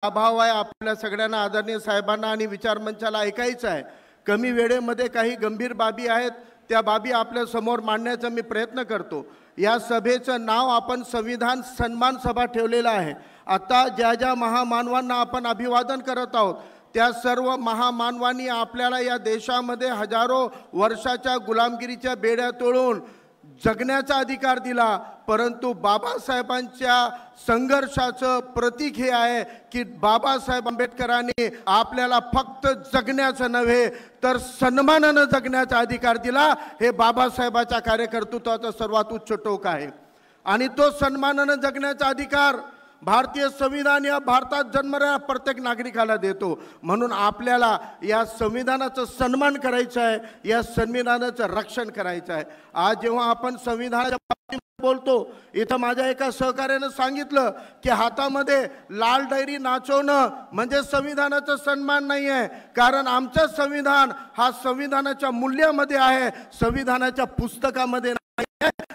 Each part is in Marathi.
अभाव आहे। आपल्या सगळ्यांना आदरणीय साहेबांना आणि विचारमंचाला ऐकायचं आहे। कमी वेळेमध्ये काही गंभीर बाबी आहेत, त्या बाबी आपल्या समोर मांडण्याचा मी प्रयत्न करतो। या सभेचं नाव आपण संविधान सन्मान सभा ठेवलेलं आहे। आता ज्या ज्या महामानवांना आपण अभिवादन करत आहोत, त्या सर्व महामानवांनी आपल्याला या देशामध्ये हजारो वर्षाच्या गुलामगिरीच्या बेड्या तोडून जगण्याचा अधिकार दिला। परंतु बाबासाहेबांच्या संघर्षाचं प्रतीक हे आहे की बाबासाहेब आंबेडकरांनी आपल्याला फक्त जगण्याचं नव्हे तर सन्मानाने जगण्याचा अधिकार दिला। हे बाबासाहेबाच्या कार्यकर्तृत्वाचं सर्वात उच्च टोक आहे। आणि तो सन्मानाने जगण्याचा अधिकार भारतीय संविधान या भारतात जन्मणाऱ्या प्रत्येक नागरिकाला देतो। म्हणून आपल्याला या संविधानाचा सन्मान करायचा आहे, या संविधानाचं रक्षण करायचं आहे। आज जेव्हा आपण संविधानाच्या बाबतीत बोलतो, इथं माझ्या एका सहकार्याने सांगितलं की हातामध्ये लाल डायरी नाचवणं म्हणजे संविधानाचा सन्मान नाही आहे। कारण आमचं संविधान हा संविधानाच्या मूल्यामध्ये आहे, संविधानाच्या पुस्तकामध्ये नाही।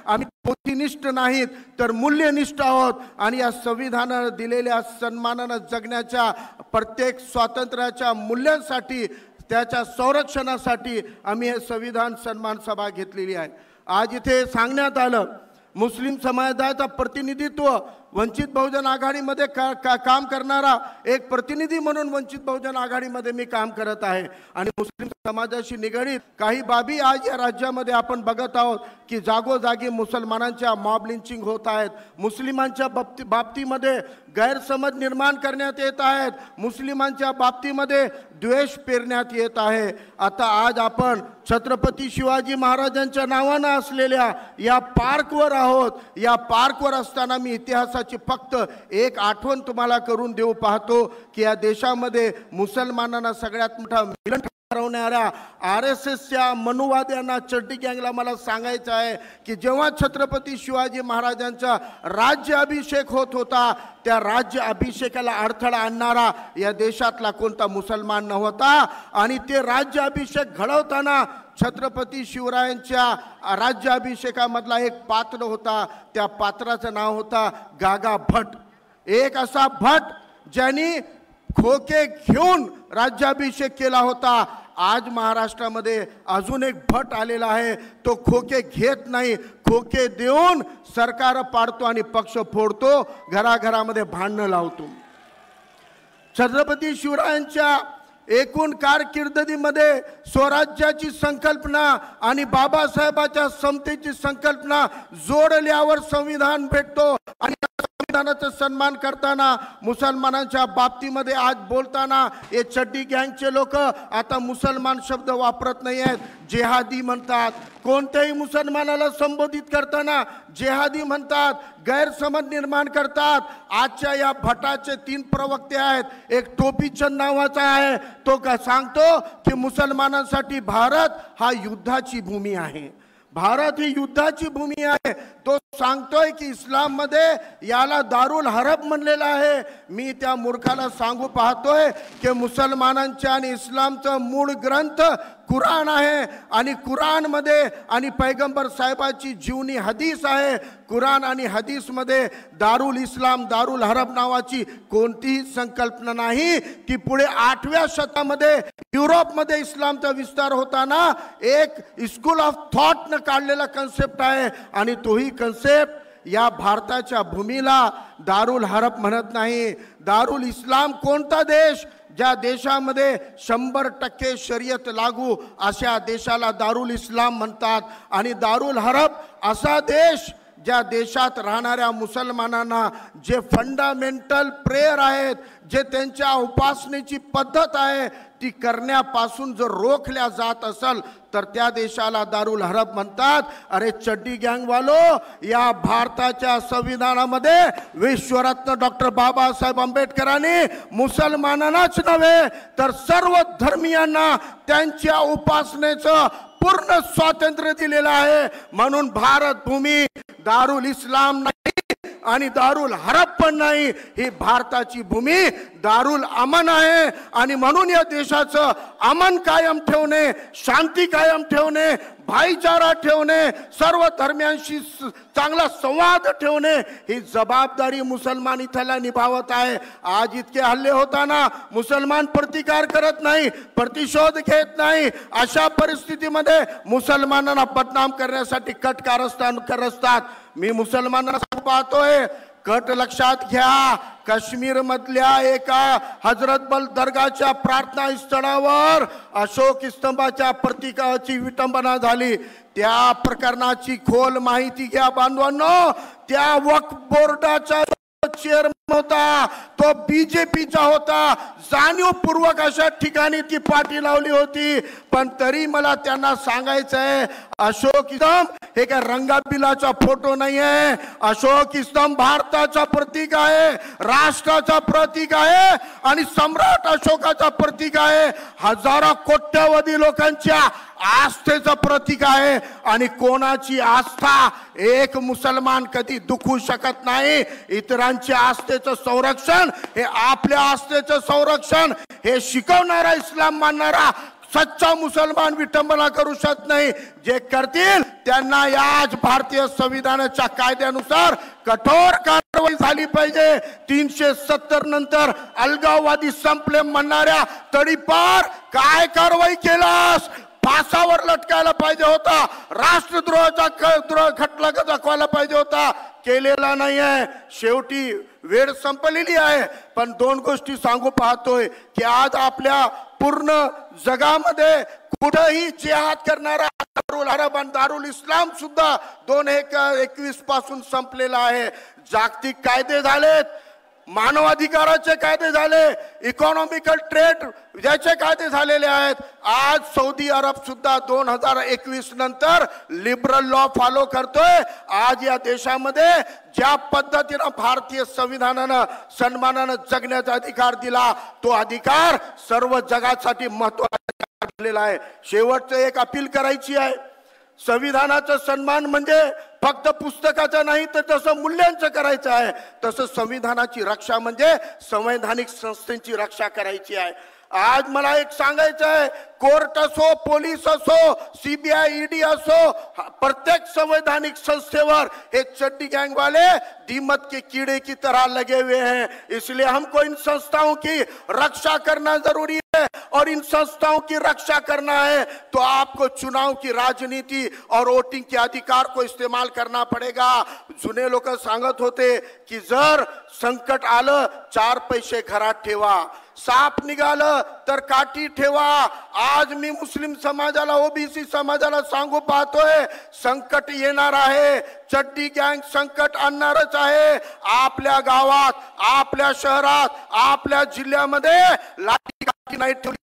आम्ही पोथीनिष्ठ नाहीत तर मूल्यनिष्ठ आहोत। आणि या संविधानाने दिलेल्या सन्मानाने जगण्याच्या प्रत्येक स्वातंत्र्याच्या मूल्यांसाठी, त्याच्या संरक्षणासाठी आम्ही हे संविधान सन्मान सभा घेतलेली आहे। आज इथे सांगण्यात आलं मुस्लिम समाजाचं प्रतिनिधित्व वंचित बहुजन आघाडीमध्ये काम करणारा एक प्रतिनिधी म्हणून वंचित बहुजन आघाडीमध्ये मी काम करत आहे। आणि मुस्लिम समाजाशी निगडीत काही बाबी आज या राज्यामध्ये आपण बघत आहोत की जागोजागी मुसलमानांच्या मॉब लिंचिंग होत आहेत, मुस्लिमांच्या बाबतीमध्ये गैरसमज निर्माण करण्यात येत आहेत, मुस्लिमांच्या बाबतीमध्ये द्वेष पेरण्यात येत आहे। आता आज आपण छत्रपती शिवाजी महाराजांच्या नावाने असलेल्या या पार्कवर आहोत। या पार्कवर असताना मी इतिहासाची फक्त एक आठवण तुम्हाला करून देऊ पाहतो की या देशामध्ये मुसलमानांना सगळ्यात मोठा मिलन ठरवणाऱ्या RSSच्या मनुवाद्यांना, चड्डी गँगला मला सांगायचं आहे की जेव्हा छत्रपती शिवाजी महाराजांचा राज्याभिषेक होत होता, त्या राज्य अभिषेकाला अडथळा आणणारा या देशातला कोणता मुसलमान नव्हता। आणि ते राज्याभिषेक घडवताना छत्रपती शिवरायांच्या राज्याभिषेकामधला एक पात्र होता, त्या पात्राचं नाव होता गागा भट। एक असा भट ज्यांनी खोके घेऊन राज्याभिषेक केला होता। आज महाराष्ट्रामध्ये अजून एक भट आलेला आहे, तो खोके घेत नाही, खोके देऊन सरकार पाडतो आणि पक्ष फोडतो, घराघरामध्ये भांडणं लावतो। छत्रपती शिवरायांच्या एकूण कारकिर्दीमध्ये स्वराज्याची संकल्पना आणि बाबासाहेबांच्या समतेची संकल्पना जोडल्यावर संविधान भेटतो। आणि संविधानाचा सन्मान करताना मुसलमानांच्या बाबतीमध्ये आज बोलताना हे चड्डी गँगचे लोक आता मुसलमान शब्द वापरत नाही आहेत, जेहादी म्हणतात। कोणत्याही मुसलमानाला संबोधित करताना जेहादी म्हणतात, गैरसमज निर्माण करतात। आजच्या या भटाचे 3 प्रवक्ते आहेत, एक टोपीचंद नावाचा आहे, तो का सांगतो की मुसलमानांसाठी भारत हा युद्धाची भूमी आहे, भारत ही युद्धाची भूमी आहे। तो सांगतोय की इस्लाम मध्ये याला दारुल हरब म्हणलेलं आहे। मी त्या मूर्खाला सांगू पाहतोय की मुसलमानांच्या आणि इस्लामचा मूळ ग्रंथ कुराण आहे आणि कुराण मध्ये आणि पैगंबर साहेबांची जीवनी हदीस आहे। कुराण आणि हदीस मध्ये दारुल इस्लाम, दारुल हरब नावाची कोणतीही संकल्पना नाही। ती पुढे 8व्या शतकामध्ये युरोपमध्ये इस्लामचा विस्तार होताना एक स्कूल ऑफ थॉट न काढलेला कन्सेप्ट आहे। आणि तोही कन्सेप्ट या भारताच्या भूमीला दारुल हरब म्हणत नाही। दारुल इस्लाम कोणता देश ज्या देशामध्ये 100% शरीयत लागू अशा देशाला दारुल इस्लाम म्हणतात। आणि दारुल हरब असा देश ज्या देशात राहणाऱ्या मुसलमानांना जे फंडामेंटल प्रेयर आहेत, जे त्यांच्या उपासनेची पद्धत आहे ती करण्यापासून जर रोखल्या जात असेल तर त्या देशाला दारुल हरब म्हणतात। अरे चड्डी गँगवालो, या भारताच्या संविधानामध्ये विश्वरत्न डॉक्टर बाबासाहेब आंबेडकरांनी मुसलमानांनाच नव्हे तर सर्व धर्मीयांना त्यांच्या उपासनेचं पूर्ण स्वातंत्र्य दिलेलं आहे। म्हणून भारत भूमी दारुल इस्लाम नाही आणि दारुल हरब पण नाही, ही भारताची भूमी दारुल अमन आहे। आणि म्हणून या देशाचं अमन कायम ठेवणे, शांती कायम ठेवणे, भाईचारा ठेवणे, सर्व धर्मियांशी चांगला संवाद ठेवणे ही जबाबदारी मुसलमान इथला निभावत आहे। आज इतके हल्ले होताना मुसलमान प्रतिकार करत नाही, प्रतिशोध घेत नाही। अशा परिस्थितीमध्ये मुसलमानांना बदनाम करण्यासाठी कट कारस्थान करत असतात। मी मुसलमानांना पाहतोय, कट लक्षात घ्या, काश्मीर मधल्या एका हजरत बल दर्गाच्या प्रार्थना स्थळावर अशोक स्तंभाच्या प्रतीकाची विटंबना झाली। त्या प्रकरणाची खोल माहिती घ्या बांधवांनो। त्या वक्फ बोर्डाचा चेअरमन होता तो बीजेपीचा होता, जाणीवपूर्वक अशा ठिकाणी ती पाठी लावली होती। पण तरी मला त्यांना सांगायचंय, अशोक स्तंभ हे काय रंगाबिलाचा फोटो नाही आहे। अशोक स्तंभ भारताचा प्रतीक आहे, राष्ट्राचा प्रतीक आहे आणि सम्राट अशोकाचा प्रतीक आहे। हजारो कोट्यावधी लोकांच्या आस्थेचं प्रतीक आहे आणि कोणाची आस्था एक मुसलमान कधी दुखू शकत नाही। इतरांच्या आस्थेचं संरक्षण हे आपल्या आस्थेचं संरक्षण हे शिकवणारा, इस्लाम मानणारा सच्चा मुसलमान विटंबना करू शकत नाही। जे करतील त्यांना याच भारतीय संविधानाच्या कायद्यानुसार कठोर कारवाई झाली पाहिजे। 370 नंतर अलगाववादी संपले म्हणणाऱ्या तडीपार काय कारवाई केलास? फासावर लटकायला पाहिजे होता, राष्ट्रद्रोहाचा खटला दाखवायला पाहिजे होता, केलेला नाहीये। शेवटी वेळ संपलेली आहे। पण दोन गोष्टी सांगू पाहतोय की आज आपल्या पूर्ण जगामध्ये कुठेही जिहाद करणारा दारुल इस्लाम सुद्धा 2021 पासून संपलेला आहे। जागतिक कायदे झालेत, मानवाधिकाराचे कायदे झाले, इकॉनॉमिकल ट्रेड याचे कायदे झालेले आहेत। आज सौदी अरब सुद्धा 2021 नंतर लिबरल लॉ फॉलो करतोय। आज या देशामध्ये ज्या पद्धतीने भारतीय संविधानानं सन्मानानं जगण्याचा अधिकार दिला, तो अधिकार सर्व जगासाठी महत्त्वाचा ठरलेला आहे। शेवटचं एक अपील करायची आहे, संविधानाचा सन्मान म्हणजे फक्त पुस्तकाचा नाही तर जसं मूल्यांचं करायचं आहे, तसं संविधानाची रक्षा म्हणजे संवैधानिक संस्थांची रक्षा करायची आहे। आज मला एक सांगायचं आहे, कोर्ट असो, पोलीस असो, सीबीआई, ईडी असो, प्रत्येक संवैधानिक संस्थेवर ये चड्डी गैंग वाले दीमक के कीड़े की तरह लगे हुए हैं। इसलिए हमको इन संस्थाओं की रक्षा करना जरूरी है और इन संस्थाओं की रक्षा करना है तो आपको चुनाव की राजनीति और वोटिंग के अधिकार को इस्तेमाल करना पड़ेगा। जुने लोक सांगत होते की जर संकट आलं 4 पैसे घरात ठेवा, साप निघालं तर काठी ठेवा। आज मी मुस्लिम समाजाला, ओबीसी समाजाला सांगू पाहतोय, संकट येणार आहे, चड्डी गँग संकट आणणारच आहे। आपल्या गावात, आपल्या शहरात, आपल्या जिल्ह्यामध्ये लाठी काठी नाही ठेवली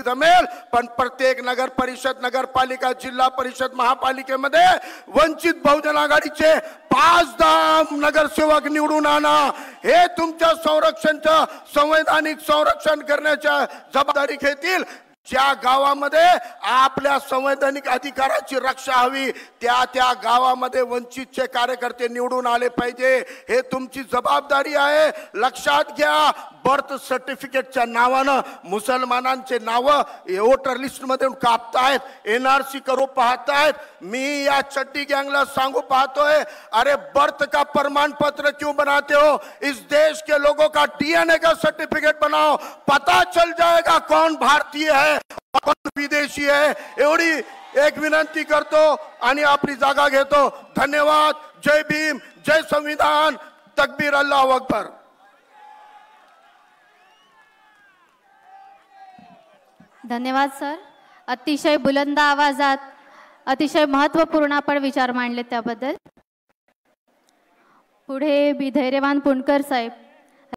जमेल, पण प्रत्येक नगर परिषद, नगरपालिका, जिल्हा परिषद, महापालिकेमध्ये वंचित बहुजन आघाडीचे 5-10 नगरसेवक निवडून आणा। हे तुमच्या संरक्षणचं, संवैधानिक संरक्षण करण्याच्या जबाबदारी घेतील। ज्या गावामध्ये आपल्या संवैधानिक अधिकाराची रक्षा हवी, त्या गावामध्ये वंचितचे कार्यकर्ते निवडून आले पाहिजे। हे तुमची जबाबदारी आहे, लक्षात घ्या। बर्थ सर्टिफिकेटच्या नावानं मुसलमानांचे नाव वोटर लिस्ट मध्ये कापतायत, एनआरसी करू पाहतायत। मी या चड्डी गँगला सांगू पाहतोय, अरे बर्थ का प्रमाण पत्र क्यों बनाते हो? इस देश के लोगों का डीएनए का सर्टिफिकेट बनाओ, पता चल जाएगा कौन भारतीय है कौन विदेशी है। एवढी एक विनंती करतो आणि आपली जागा घेतो। धन्यवाद। जय भीम, जय संविधान, तकबीर, अल्लाहू अकबर। धन्यवाद सर, अतिशय बुलंद आवाजात अतिशय महत्त्वपूर्ण आपण विचार मांडले त्याबद्दल। पुढे धैर्यवान पुणकर साहेब।